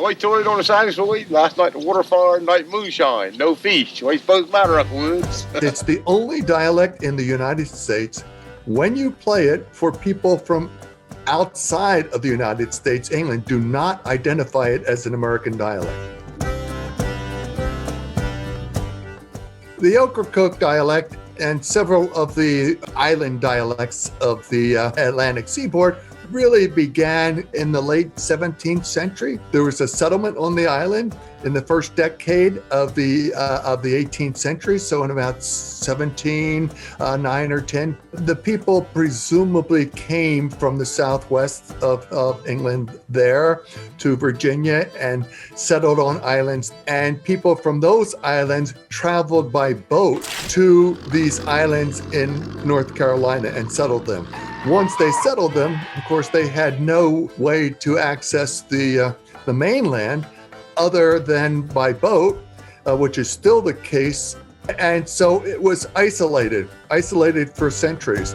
Hoi Toider on the sinusoid. Last night the water fire, night moonshine. No fish. What's supposed to matter, Uncle Woods? It's the only dialect in the United States. When you play it for people from outside of the United States, England, do not identify it as an American dialect. The Ocracoke dialect and several of the island dialects of the Atlantic seaboard really began in the late 17th century. There was a settlement on the island in the first decade of the 18th century. So in about 1709 or 10, the people presumably came from the southwest of England there to Virginia and settled on islands. And people from those islands traveled by boat to these islands in North Carolina and settled them. Once they settled them, of course, they had no way to access the mainland other than by boat, which is still the case. And so it was isolated for centuries.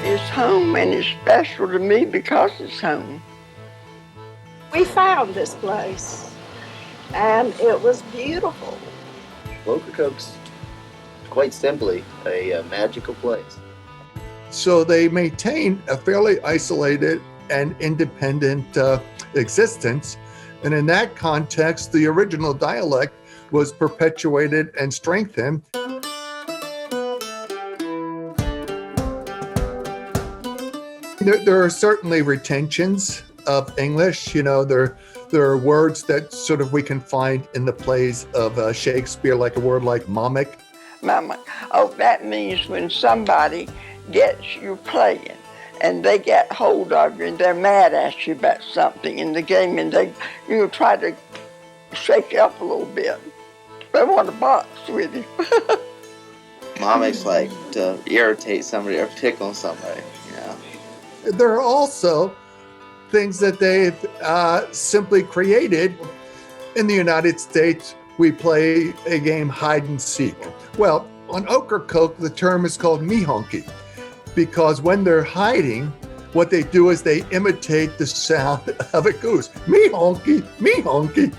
It's home, and it's special to me because it's home. We found this place, and it was beautiful. Ocracoke's quite simply a magical place. So they maintained a fairly isolated and independent existence. And in that context, the original dialect was perpetuated and strengthened. There are certainly retentions of English. You know, there are words that sort of we can find in the plays of Shakespeare, like a word like mamic. Mama, oh, that means when somebody gets you playing and they get hold of you and they're mad at you about something in the game and they, try to shake you up a little bit. They want to box with you. Mamic's like to irritate somebody or tickle somebody, There are also things that they've simply created. In the United States, we play a game hide and seek. Well, on Ocracoke, the term is called me-honky, because when they're hiding, what they do is they imitate the sound of a goose. Me-honky, me-honky.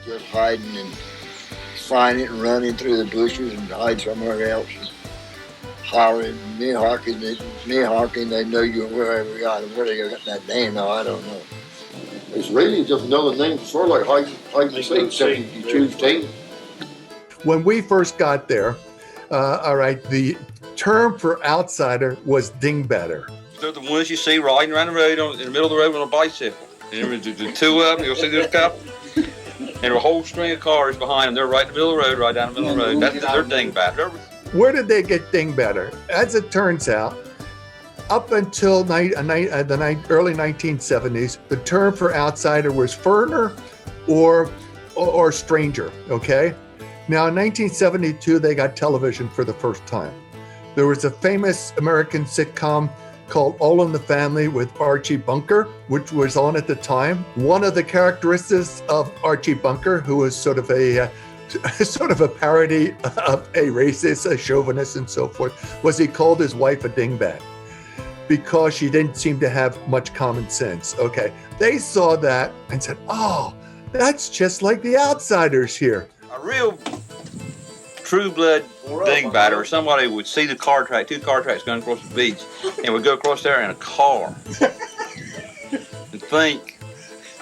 Just hiding and find it and running through the bushes and hide somewhere else. Hollering, me-honking, they know you're wherever you are. Where they got that name now, I don't know. It's really just another name, sort of like hide and seek, except you choose team. When we first got there, the term for outsider was dingbatter. They're the ones you see riding around the road in the middle of the road on a bicycle. And the two of them, you'll see this couple, and a whole string of cars behind them. They're right in the middle of the road, right down the middle of the road. That's their dingbatter. Where did they get dingbatter? As it turns out, up until the early 1970s, the term for outsider was foreigner or stranger, okay? Now, in 1972, they got television for the first time. There was a famous American sitcom called All in the Family with Archie Bunker, which was on at the time. One of the characteristics of Archie Bunker, who was sort of a parody of a racist, a chauvinist, and so forth, was he called his wife a dingbat because she didn't seem to have much common sense. Okay, they saw that and said, oh, that's just like the outsiders here. A real true blood dingbatter, or somebody would see the two car tracks going across the beach, and would go across there in a car and think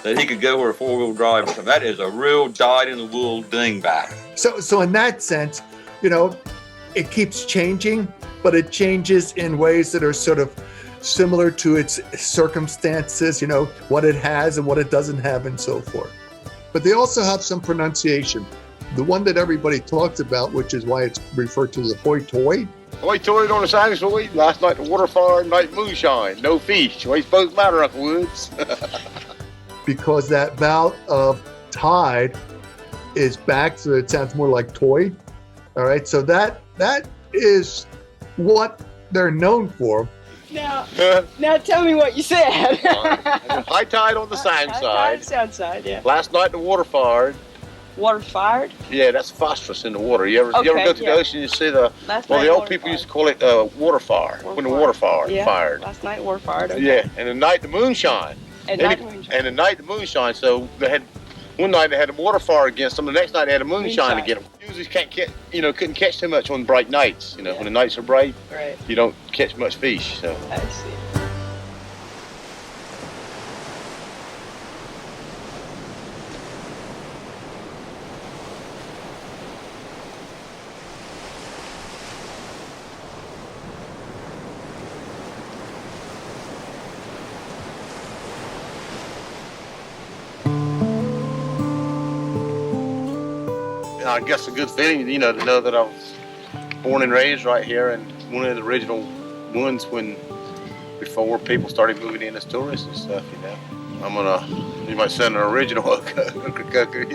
that he could go where a four-wheel drive. So that is a real dyed-in-the-wool dingbatter. So in that sense, it keeps changing, but it changes in ways that are sort of similar to its circumstances, what it has and what it doesn't have and so forth. But they also have some pronunciation. The one that everybody talks about, which is why it's referred to as the Hoi Toider. Hoi Toider on the sinusoid. Last night the water fire, night moonshine. No fish. What's supposed to matter, Uncle Woods? Because that vowel of tide is back, so it sounds more like toy. All right, so that is what they're known for. Now tell me what you said. High tide on the sound side. Sound side, yeah. Last night the water fired. Water fired? Yeah, that's phosphorus in the water. You ever go to the ocean, you see the, the old people used to call it water fire, when the water fired. Last night water fired, okay. Yeah, and the night the moonshine. And the night the moonshine, so they had, one night they had a water fire against them, the next night they had a moonshine against them. Usually can't get, couldn't catch too much on bright nights, when the nights are bright, you don't catch much fish, so. I see. I guess a good feeling, to know that I was born and raised right here and one of the original ones before people started moving in as tourists and stuff, you might say an original Ocracoke.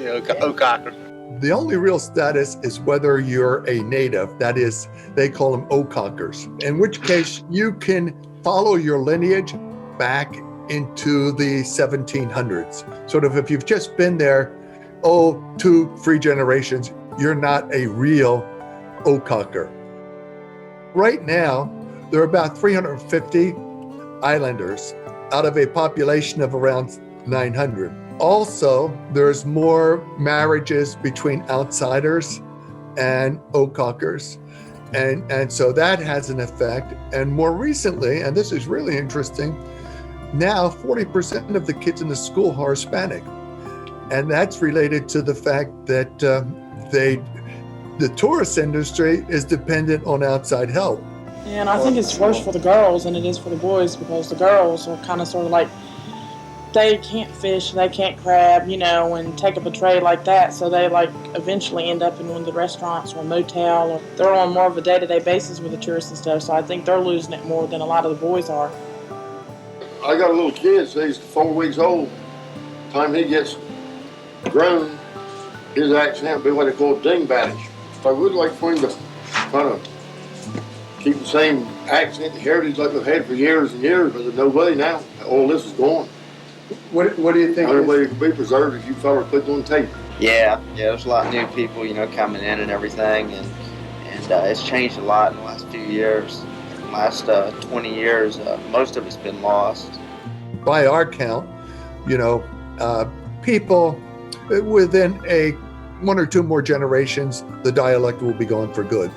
The only real status is whether you're a native, that is, they call them Ocracockers, in which case you can follow your lineage back into the 1700s. Sort of if you've just been there 2-3 generations, you're not a real Ocracoker. Right now, there are about 350 islanders out of a population of around 900. Also, there's more marriages between outsiders and Ocracockers. And so that has an effect. And more recently, and this is really interesting, now 40% of the kids in the school are Hispanic. And that's related to the fact that the tourist industry is dependent on outside help. And I think it's worse for the girls than it is for the boys, because the girls are kind of sort of like, they can't fish, they can't crab, and take up a trade like that. So they eventually end up in one of the restaurants or a motel, or they're on more of a day-to-day basis with the tourists and stuff. So I think they're losing it more than a lot of the boys are. I got a little kid, so he's 4 weeks old. Time he gets grown, his accent will be what they call dingbattish. I would like for him to kind of keep the same accent, heritage like we've had for years and years, but there's no way now. All this is gone. What do you think? The only way it can be preserved is you fellas put it on tape. Yeah, there's a lot of new people, coming in and everything, and it's changed a lot in the last few years. In the last 20 years, most of it's been lost. By our count, people within 1 or 2 more generations, the dialect will be gone for good.